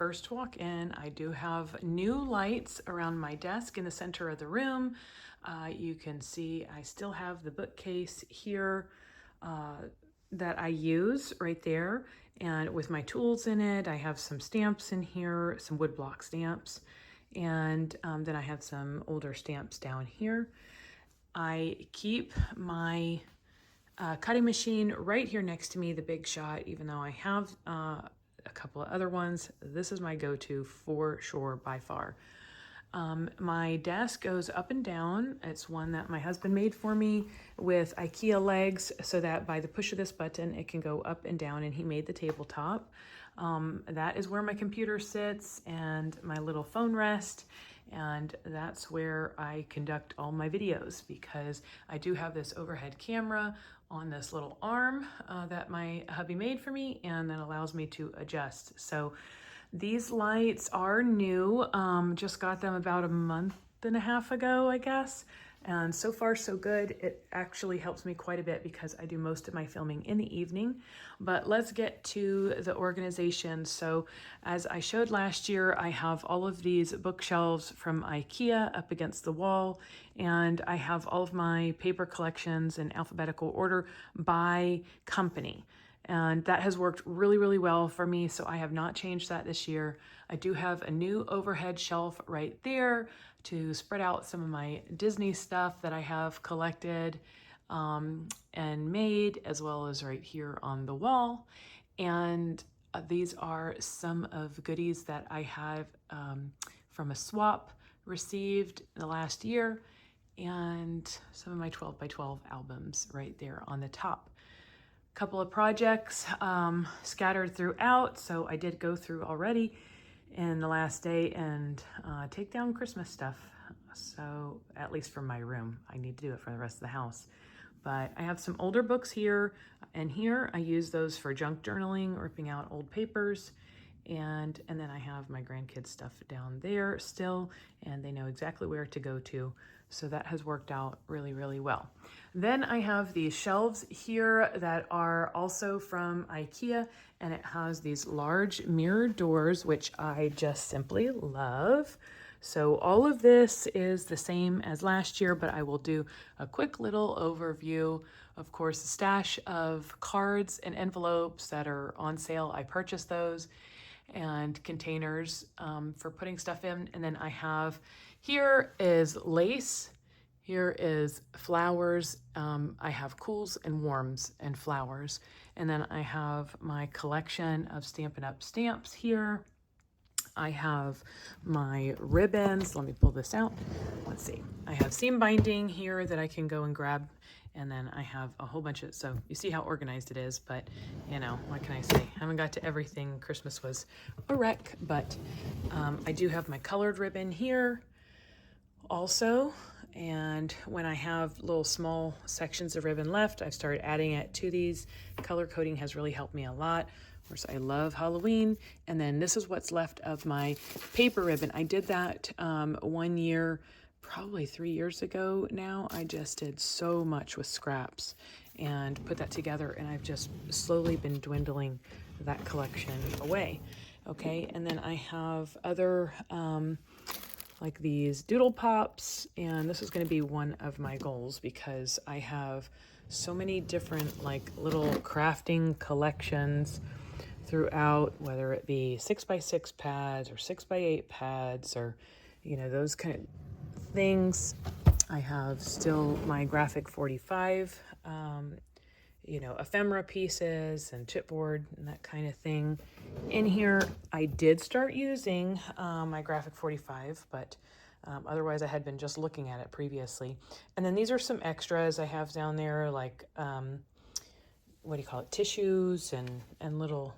first walk in, I do have new lights around my desk in the center of the room. You can see I still have the bookcase here that I use right there, and with my tools in it. I have some stamps in here, some woodblock stamps, and then I have some older stamps down here. I keep my cutting machine right here next to me, the Big Shot, even though I have a couple of other ones. This is my go-to for sure by far. My desk goes up and down. It's one that my husband made for me with IKEA legs so that by the push of this button, it can go up and down, and he made the tabletop. That is where my computer sits and my little phone rest. And that's where I conduct all my videos, because I do have this overhead camera on this little arm that my hubby made for me, and that allows me to adjust. So these lights are new. Just got them about a month and a half ago, I guess. And so far so good. It actually helps me quite a bit because I do most of my filming in the evening. But let's get to the organization. So as I showed last year, I have all of these bookshelves from IKEA up against the wall, and I have all of my paper collections in alphabetical order by company. And that has worked really, really well for me, so I have not changed that this year. I do have a new overhead shelf right there to spread out some of my Disney stuff that I have collected and made, as well as right here on the wall. And these are some of the goodies that I have from a swap received in the last year, and some of my 12 by 12 albums right there on the top. Couple of projects scattered throughout, so I did go through already in the last day and take down Christmas stuff. So at least for my room, I need to do it for the rest of the house. But I have some older books here and here. I use those for junk journaling, ripping out old papers. And then I have my grandkids stuff down there still, and they know exactly where to go to. So that has worked out really, really well. Then I have these shelves here that are also from IKEA, and it has these large mirror doors, which I just simply love. So all of this is the same as last year, but I will do a quick little overview. Of course, a stash of cards and envelopes that are on sale. I purchased those, and containers for putting stuff in. And then I have, here is lace, here is flowers. I have cools and warms and flowers. And then I have my collection of Stampin' Up! Stamps here. I have my ribbons. Let me pull this out. Let's see. I have seam binding here that I can go and grab. And then I have a whole bunch of, so you see how organized it is, but you know, what can I say? I haven't got to everything. Christmas was a wreck, but I do have my colored ribbon here also. And when I have little small sections of ribbon left, I've started adding it to these. Color coding has really helped me a lot. Of course, I love Halloween. And then this is what's left of my paper ribbon. I did that 1 year, probably 3 years ago now. I just did so much with scraps and put that together, and I've just slowly been dwindling that collection away. Okay, and then I have other like these doodle pops, and this is going to be one of my goals because I have so many different like little crafting collections throughout, whether it be 6x6 pads or 6x8 pads, or you know, those kind of things. I have still my graphic 45, you know, ephemera pieces and chipboard and that kind of thing in here. I did start using my graphic 45, but otherwise I had been just looking at it previously. And then these are some extras I have down there, like, what do you call it, tissues and little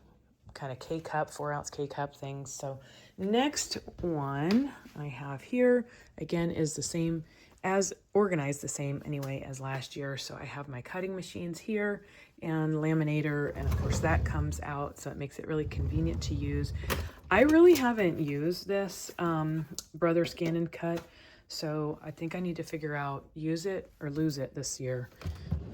kind of K-cup, 4-ounce K-cup things. So next one I have here, again, is the same, as organized the same anyway as last year. So I have my cutting machines here and laminator, and of course that comes out, so it makes it really convenient to use. I really haven't used this Brother Scan and Cut, so I think I need to figure out use it or lose it this year,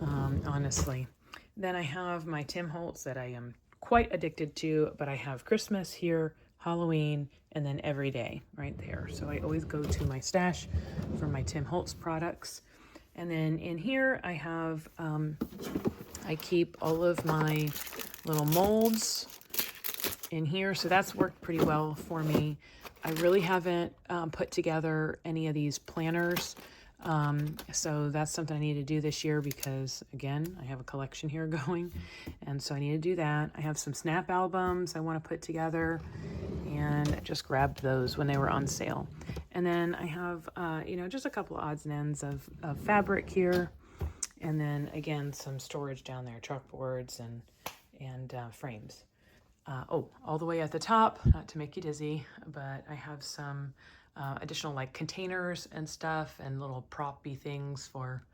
honestly. Then I have my Tim Holtz that I am quite addicted to, but I have Christmas here, Halloween, and then every day right there. So I always go to my stash for my Tim Holtz products. And then in here I have, I keep all of my little molds in here. So that's worked pretty well for me. I really haven't put together any of these planners. So that's something I need to do this year because, again, I have a collection here going, and so I need to do that. I have some snap albums I want to put together, and I just grabbed those when they were on sale. And then I have, just a couple odds and ends of fabric here, and then, again, some storage down there, chalkboards and frames. All the way at the top, not to make you dizzy, but I have some additional like containers and stuff and little proppy things for,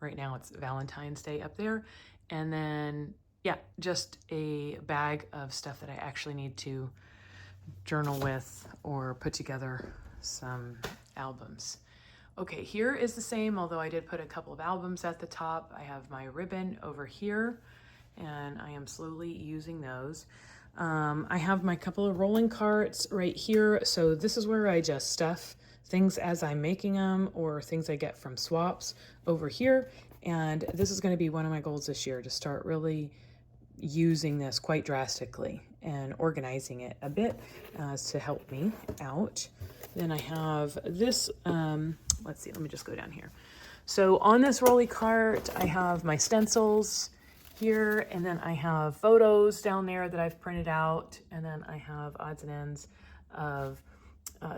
right now it's Valentine's Day up there. And then, yeah, just a bag of stuff that I actually need to journal with or put together some albums. Okay, here is the same, although I did put a couple of albums at the top. I have my ribbon over here, and I am slowly using those. I have my couple of rolling carts right here. So this is where I just stuff things as I'm making them or things I get from swaps over here. And this is going to be one of my goals this year, to start really using this quite drastically and organizing it a bit to help me out. Then I have this, let's see, let me just go down here. So on this rolly cart, I have my stencils here, and then I have photos down there that I've printed out, and then I have odds and ends of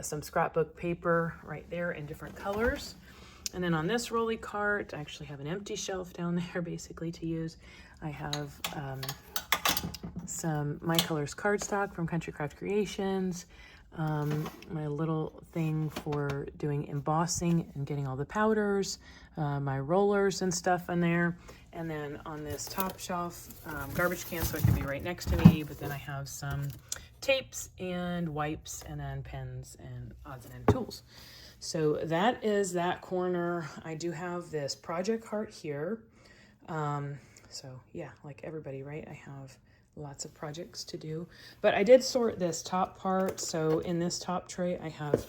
some scrapbook paper right there in different colors. And then on this rolly cart, I actually have an empty shelf down there basically to use. I have some My Colors cardstock from Country Craft Creations, my little thing for doing embossing and getting all the powders, my rollers and stuff in there. And then on this top shelf, garbage can, so it can be right next to me, but then I have some tapes and wipes and then pens and odds and end tools. So that is that corner. I do have this project heart here. So yeah, like everybody, right? I have lots of projects to do, but I did sort this top part. So in this top tray, I have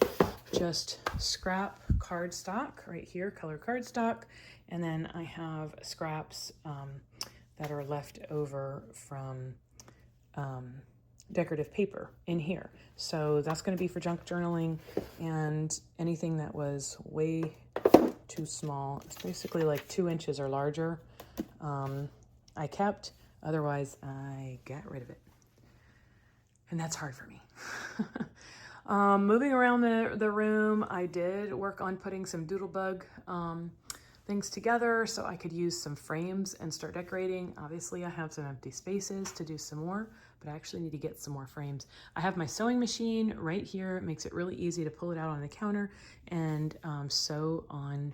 just scrap cardstock right here, color cardstock. And then I have scraps that are left over from decorative paper in here. So that's going to be for junk journaling, and anything that was way too small, it's basically like 2 inches or larger, I kept. Otherwise, I got rid of it. And that's hard for me. Moving around the room, I did work on putting some doodlebug things together so I could use some frames and start decorating. Obviously, I have some empty spaces to do some more, but I actually need to get some more frames. I have my sewing machine right here. It makes it really easy to pull it out on the counter and sew on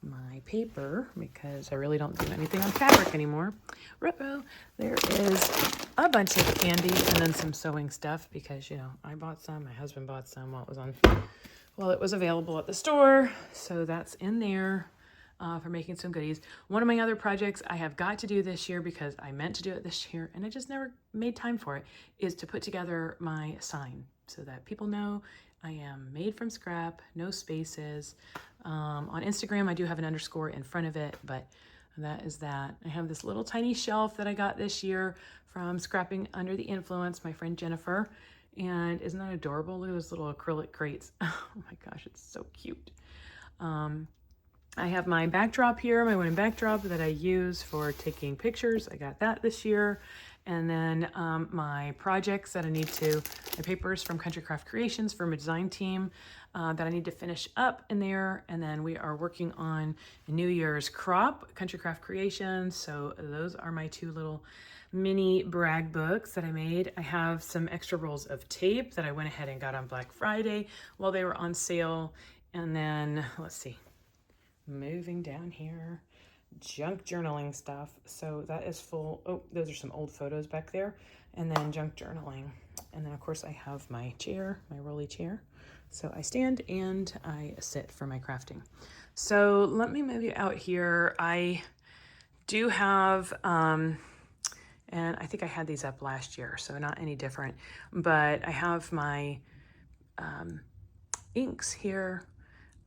my paper because I really don't do anything on fabric anymore. Ruh-oh. There is a bunch of candy and then some sewing stuff because, I bought some, my husband bought some while it was available at the store. So that's in there. For making some goodies. One of my other projects I have got to do this year because I meant to do it this year and I just never made time for it, is to put together my sign so that people know I am made from scrap, no spaces. On Instagram, I do have an underscore in front of it, but that is that. I have this little tiny shelf that I got this year from Scrapping Under the Influence, my friend Jennifer. And isn't that adorable? Look at those little acrylic crates. Oh my gosh, it's so cute. I have my backdrop here, my wooden backdrop that I use for taking pictures. I got that this year. And then my projects that I need to, my papers from Country Craft Creations for my design team that I need to finish up in there. And then we are working on New Year's crop, Country Craft Creations. So those are my 2 little mini brag books that I made. I have some extra rolls of tape that I went ahead and got on Black Friday while they were on sale. And then, let's see. Moving down here, junk journaling stuff. So that is full. Oh, those are some old photos back there. And then junk journaling. And then of course I have my chair, my rolly chair. So I stand and I sit for my crafting. So let me move you out here. I do have, And I think I had these up last year, so not any different. But I have my inks here.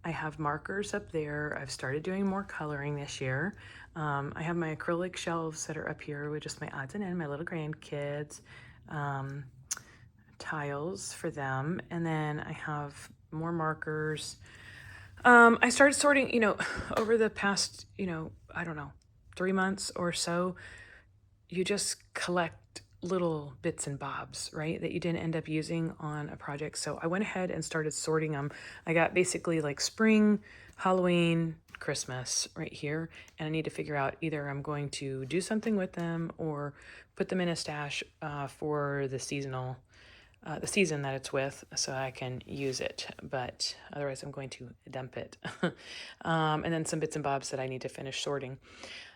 I have markers up there. I've started doing more coloring this year. I have my acrylic shelves that are up here with just my odds and ends, my little grandkids, tiles for them. And then I have more markers. I started sorting, over the past, I don't know, 3 months or so. You just collect little bits and bobs, right, that you didn't end up using on a project. So I went ahead and started sorting them. I got basically like spring, Halloween, Christmas right here, and I need to figure out either I'm going to do something with them or put them in a stash for the season that it's with, so I can use it, but otherwise I'm going to dump it. And then some bits and bobs that I need to finish sorting.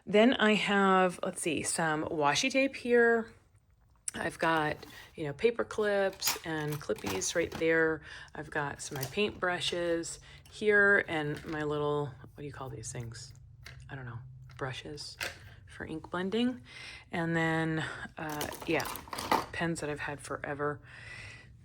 Then I have, let's see, some washi tape here. I've got, paper clips and clippies right there. I've got some of my paint brushes here and my little, what do you call these things? I don't know, brushes for ink blending. And then, pens that I've had forever.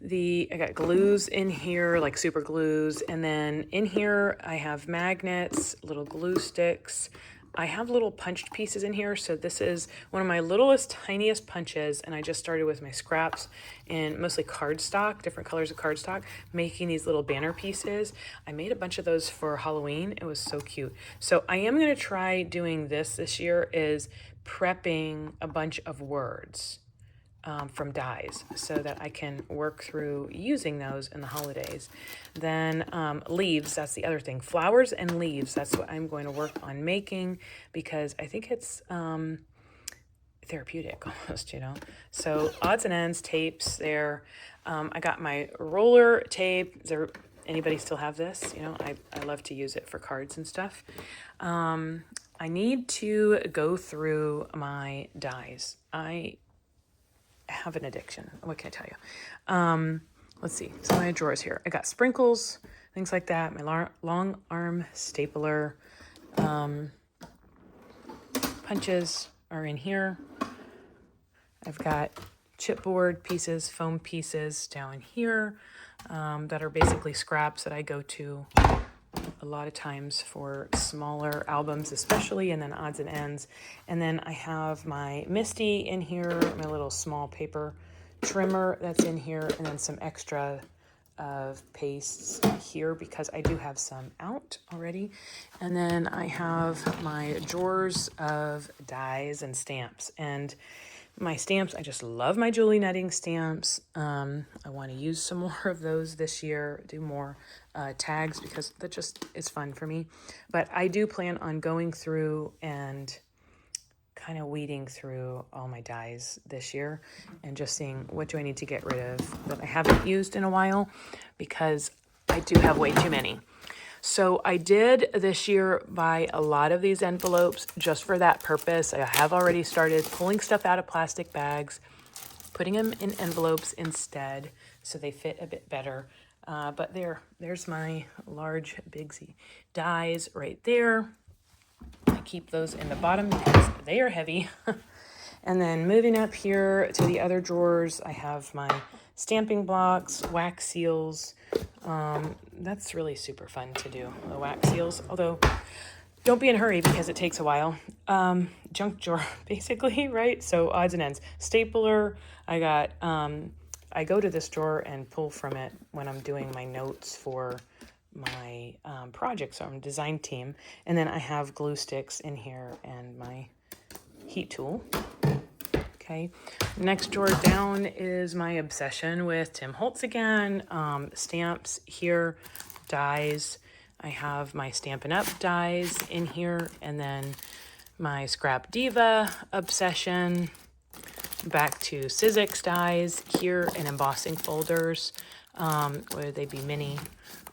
I got glues in here, like super glues. And then in here, I have magnets, little glue sticks. I have little punched pieces in here. So this is one of my littlest, tiniest punches. And I just started with my scraps in mostly cardstock, different colors of cardstock, making these little banner pieces. I made a bunch of those for Halloween. It was so cute. So I am going to try doing this year, is prepping a bunch of words from dies so that I can work through using those in the holidays. Then leaves, that's the other thing. Flowers and leaves, that's what I'm going to work on making because I think it's therapeutic almost, So odds and ends, tapes there. I got my roller tape. Does anybody still have this? I love to use it for cards and stuff. I need to go through my dies. I have an addiction. What can I tell you? Let's see. Some of my drawers here. I got sprinkles, things like that. My long arm stapler. Punches are in here. I've got chipboard pieces, foam pieces down here that are basically scraps that I go to a lot of times for smaller albums especially, and then odds and ends. And then I have my Misty in here, my little small paper trimmer that's in here, and then some extra of pastes here because I do have some out already. And then I have my drawers of dies and stamps. And my stamps, I just love my Julie Nutting stamps. I want to use some more of those this year, do more tags because that just is fun for me. But I do plan on going through and kind of weeding through all my dies this year and just seeing what do I need to get rid of that I haven't used in a while because I do have way too many. So I did this year buy a lot of these envelopes just for that purpose. I have already started pulling stuff out of plastic bags, putting them in envelopes instead so they fit a bit better. But there's my large Bigsy dies right there. I keep those in the bottom because they are heavy. And then moving up here to the other drawers, I have my stamping blocks, wax seals. That's really super fun to do, the wax seals, although don't be in a hurry because it takes a while. Junk drawer, basically, right? So odds and ends. Stapler, I got, I go to this drawer and pull from it when I'm doing my notes for my projects on design team. And then I have glue sticks in here and my heat tool. Okay, next drawer down is my obsession with Tim Holtz again. Stamps here, dies. I have my Stampin' Up dies in here, and then my Scrap Diva obsession. Back to Sizzix dies here in embossing folders, whether they be mini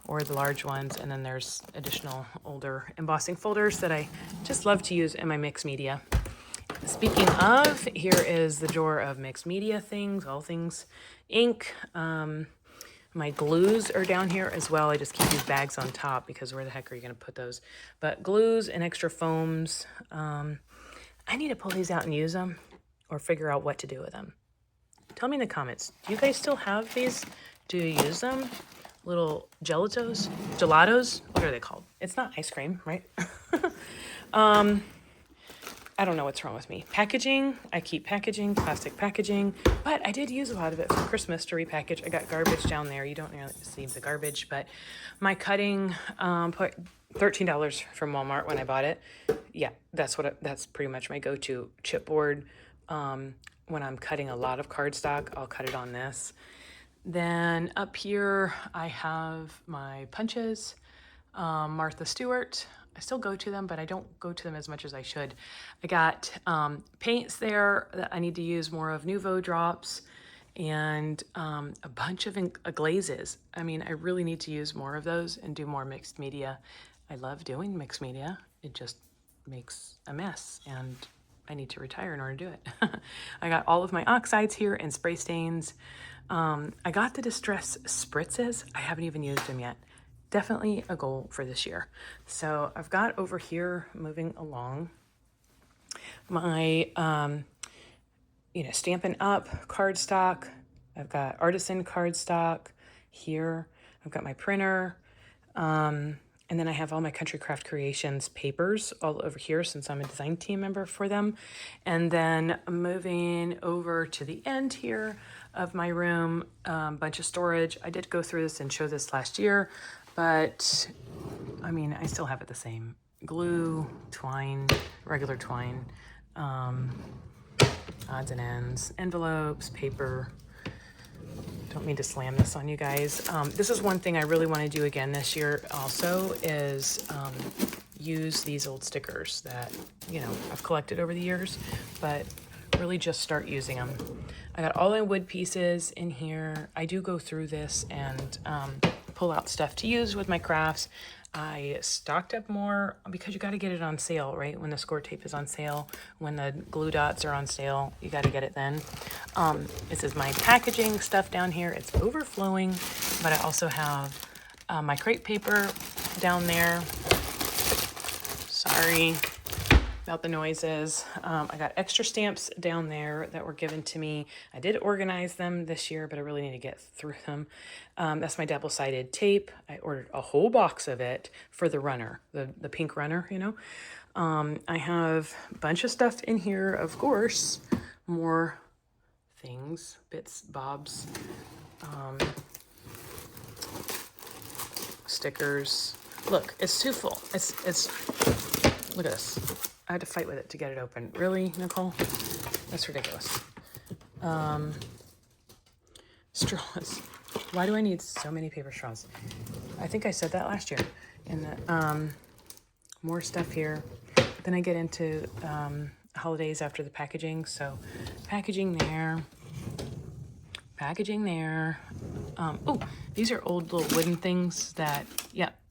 or the large ones. And then there's additional older embossing folders that I just love to use in my mixed media. Speaking of, here is the drawer of mixed media things, all things ink. My glues are down here as well. I just keep these bags on top because where the heck are you going to put those? But glues and extra foams. I need to pull these out and use them. or figure out what to do with them. Tell me in the comments, do you guys still have these? Do you use them? Little gelatos? What are they called? It's not ice cream, right? I don't know what's wrong with me. Packaging, I keep packaging, plastic packaging, but I did use a lot of it for Christmas to repackage. I got garbage down there. You don't really see the garbage, but my cutting, put $13 from Walmart when I bought it. Yeah, that's pretty much my go-to chipboard. When I'm cutting a lot of cardstock, I'll cut it on this. Then up here, I have my punches, Martha Stewart. I still go to them, but I don't go to them as much as I should. I got paints there that I need to use more of, Nouveau drops, and a bunch of glazes. I mean, I really need to use more of those and do more mixed media. I love doing mixed media. It just makes a mess, and I need to retire in order to do it. I got all of my oxides here and spray stains. I got the Distress spritzes. I haven't even used them yet. Definitely a goal for this year. So I've got over here, moving along, my, Stampin' Up! Cardstock. I've got artisan cardstock here. I've got my printer. And then I have all my Country Craft Creations papers all over here since I'm a design team member for them. And then moving over to the end here of my room, bunch of storage. I did go through this and show this last year, but I mean, I still have it the same. Glue, twine, regular twine, odds and ends, envelopes, paper. Don't mean to slam this on you guys. This is one thing I really want to do again this year also is use these old stickers that, I've collected over the years, but really just start using them. I got all my wood pieces in here. I do go through this and pull out stuff to use with my crafts. I stocked up more because you got to get it on sale, right? When the score tape is on sale, when the glue dots are on sale, you got to get it then. This is my packaging stuff down here. It's overflowing, but I also have my crepe paper down there. Sorry about the noises. I got extra stamps down there that were given to me. I did organize them this year, but I really need to get through them. That's my double-sided tape. I ordered a whole box of it for the runner, the pink runner, I have a bunch of stuff in here, of course, more things, bits, bobs, stickers. Look, it's too full. It's look at this. I had to fight with it to get it open. Really, Nicole? That's ridiculous. Straws. Why do I need so many paper straws? I think I said that last year. And more stuff here. Then I get into holidays after the packaging. So packaging there. Packaging there. Oh, these are old little wooden things that,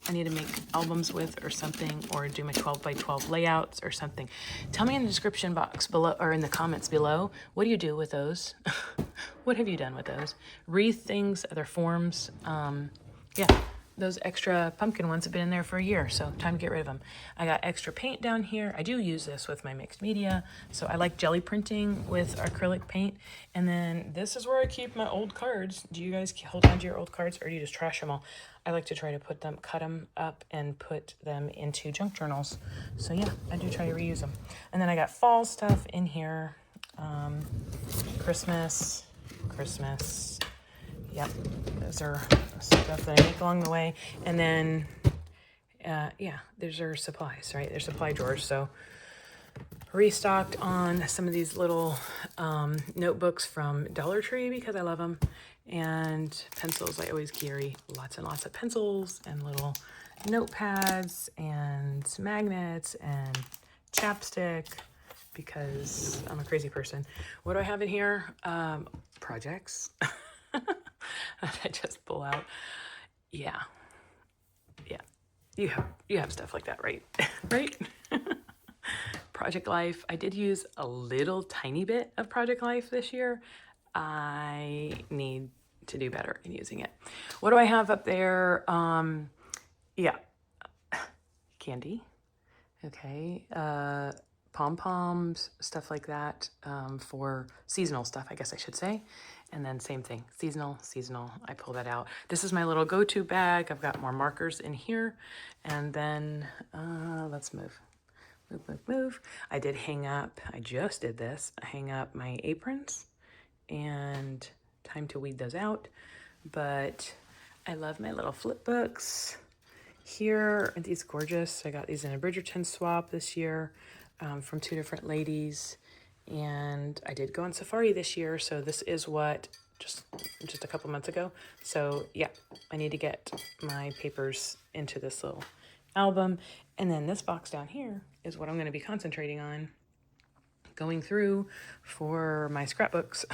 I need to make albums with or something, or do my 12 by 12 layouts or something. Tell me in the description box below or in the comments below, what do you do with those? What have you done with those? Wreath things, other forms. Those extra pumpkin ones have been in there for a year, so time to get rid of them. I got extra paint down here. I do use this with my mixed media, so I like jelly printing with acrylic paint. And then this is where I keep my old cards. Do you guys hold on to your old cards, or do you just trash them all? I like to try to cut them up and put them into junk journals. So yeah, I do try to reuse them. And then I got fall stuff in here. Christmas. Yep, those are stuff that I make along the way. And then, there's our supplies, right? There's supply drawers. So restocked on some of these little notebooks from Dollar Tree because I love them. And pencils, I always carry lots and lots of pencils and little notepads and magnets and chapstick because I'm a crazy person. What do I have in here? Projects. I just pull out. Yeah. You have stuff like that, right? Right? Project Life. I did use a little tiny bit of Project Life this year. I need to do better in using it. What do I have up there? Candy. Okay. pom-poms, stuff like that, for seasonal stuff, I guess I should say. And then same thing, seasonal, I pull that out. This is my little go-to bag. I've got more markers in here. And then let's move. I did hang up, I just did this, hang up my aprons, and time to weed those out. But I love my little flip books. Here, aren't these gorgeous? I got these in a Bridgerton swap this year, from 2 different ladies. And I did go on safari this year, so this is what, just a couple months ago. So yeah, I need to get my papers into this little album. And then this box down here is what I'm going to be concentrating on going through for my scrapbooks.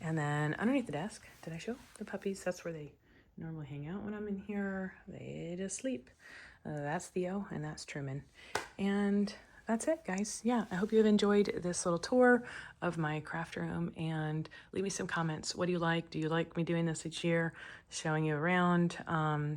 And then underneath the desk, did I show the puppies? That's where they normally hang out when I'm in here. They just sleep. That's Theo and that's Truman. And that's it, guys. Yeah, I hope you have enjoyed this little tour of my craft room, and leave me some comments. What do you like? Do you like me doing this each year, showing you around?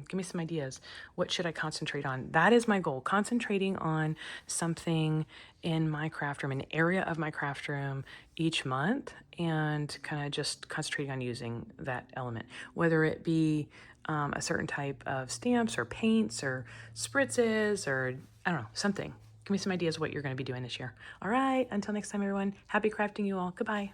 Give me some ideas. What should I concentrate on? That is my goal, concentrating on something in my craft room, an area of my craft room each month, and kind of just concentrating on using that element, whether it be a certain type of stamps or paints or spritzes or I don't know, something. Give me some ideas what you're going to be doing this year. All right, until next time, everyone. Happy crafting you all. Goodbye.